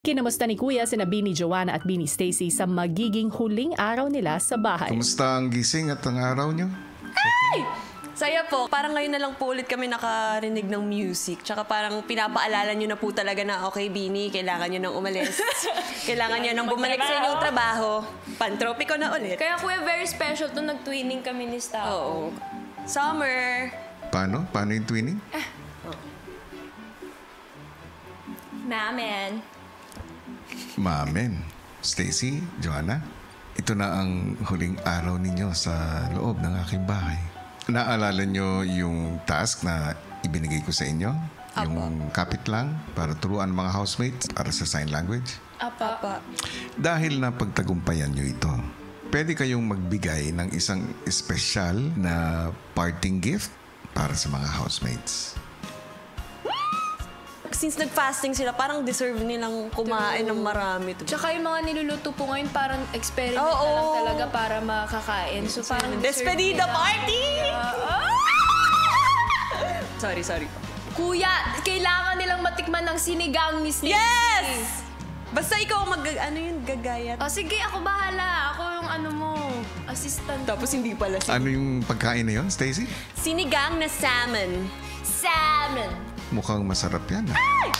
Kinamusta ni Kuya sina Bini Joanna at Bini Stacy sa magiging huling araw nila sa bahay. Kumusta ang gising at ang araw nyo? Ay! Saya po. Parang ngayon na lang po ulit kami nakarinig ng music. Tsaka parang pinapaalala nyo na po talaga na, okay, Bini, kailangan nyo nang umalis. Kailangan nyo nang bumalik sa inyong trabaho. Pantropiko na ulit. Kaya Kuya, very special to nag-twinning kami ni Stao. Oo. Summer. Paano? Paano yung twinning? Mamen. Mamen. Stacy, Joanna, ito na ang huling araw ninyo sa loob ng aking bahay. Naalala nyo yung task na ibinigay ko sa inyo? Apa. Yung kapit lang para turuan mga housemates para sa sign language? Apa. Dahil napagtagumpayan nyo ito, pwede kayong magbigay ng isang espesyal na parting gift para sa mga housemates. Since nag-fasting sila, parang deserve nilang kumain ng marami. Tsaka yung mga niluluto po ngayon, parang experiment na lang talaga para makakain. So parang Despedida party! Sorry. Kuya, kailangan nilang matikman ng sinigang ni Stacy. Yes! Basta ikaw gagayat. O sige, ako bahala. Ako yung assistant. Tapos hindi pala Ano yung pagkain na yun, Stacy? Sinigang na salmon. Salmon. Mukhang masarap yan. Ay!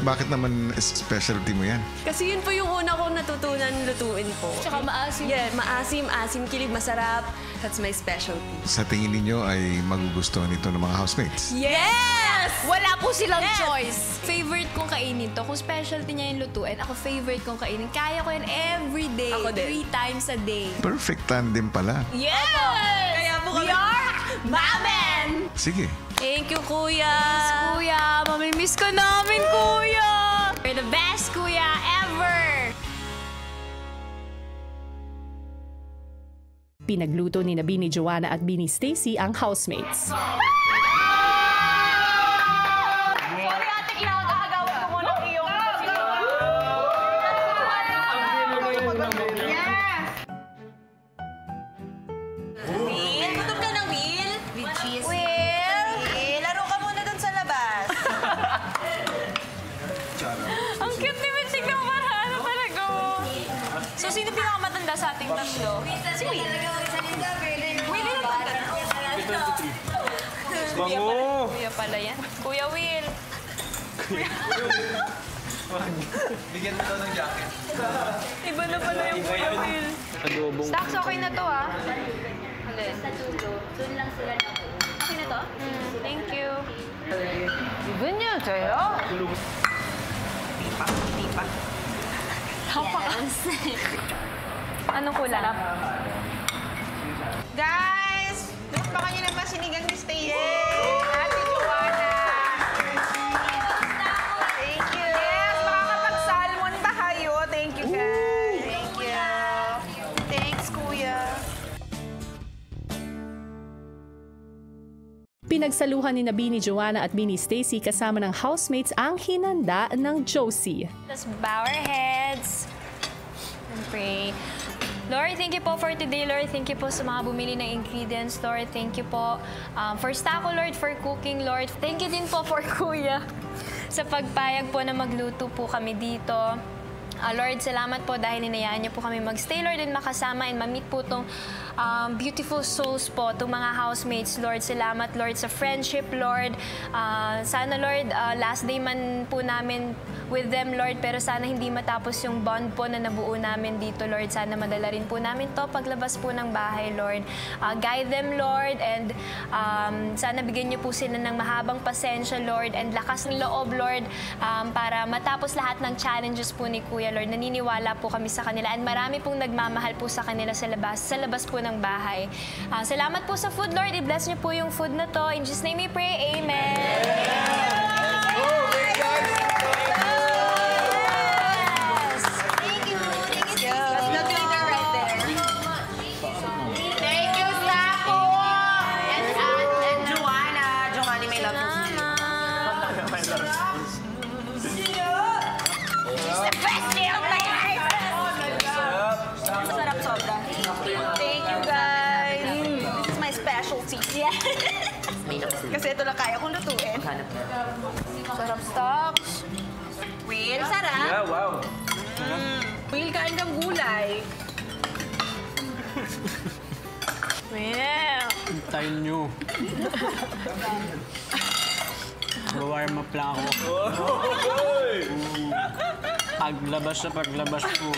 Bakit naman specialty mo yan? Kasi yun po yung una kong natutunan lutuin po. Tsaka maasim. Yeah, maasim, kilig, masarap. That's my specialty. Sa tingin ninyo ay magugustuhan ito ng mga housemates? Yes! Wala po silang choice. Favorite kong kainin to. Kung specialty niya yung lutuin, ako favorite kong kainin. Kaya ko yan every day. Ako din. 3 times a day. Perfect tandem pala. Yes! Kaya po We are Mamen! Sige. Thank you, Kuya. Kuya, mamimiss ka namin, Kuya! You're the best, Kuya, ever! Pinagluto ni Bini Joanna at Bini Stacy ang housemates. Will, gutom ka na, Will? With cheese. Will, laro ka muna dun sa labas. Ang cute ni Will. Tignan mo parang talaga. So, sino pinakamatanda sa ating tatlo? Si Will. Will, ilan taon ka na? Bango! Kuya pala yan. Kuya Will. Bigyan mo daw ng jacket. Iba na pala yung Kuya Will. Adobong. Stocks, okay na to, ah. Sa dulo. Doon lang sila na. Okay na to? Thank you. Iba niya, tayo. Tipa. Yes. Anong kulang? Guys! Baka nyo naman sinigang ni Stacy. Ate Joanna. Thank you. Yes, makakapag-salmon ba kayo? Thank you, guys. Thank you. Thanks, Kuya. Pinagsaluhan ni Bini Joanna at Bini Stacy kasama ng housemates ang hinanda ng Josie. Let's bow our heads and pray. Lord, thank you po for today, Lord. Thank you po sa mga bumili ng ingredients, Lord. Thank you po for Stako, Lord, for cooking, Lord. Thank you din po for Kuya sa pagpayag po na magluto po kami dito. Lord, salamat po dahil hinayaan niyo po kami magstay, Lord, and makasama and ma-meet po itong beautiful souls po, itong mga housemates, Lord. Salamat, Lord, sa friendship, Lord. Sana, Lord, last day man po namin with them, Lord, pero sana hindi matapos yung bond po na nabuo namin dito, Lord. Sana madala rin po namin to paglabas po ng bahay, Lord. Guide them, Lord, and sana bigyan niyo po sila ng mahabang pasensya, Lord, and lakas ng loob, Lord, para matapos lahat ng challenges po ni Kuya, Lord. Naniniwala po kami sa kanila and marami pong nagmamahal po sa kanila sa labas po ng bahay. Salamat po sa food, Lord. I-bless niyo po yung food na to. In Jesus' name we pray. Amen. Kasi ito lang kaya kong lutuin. Sarap, Stocks. Will? kain kang gulay. Well, Hintayin nyo. Warm up lang ako. Paglabas ko.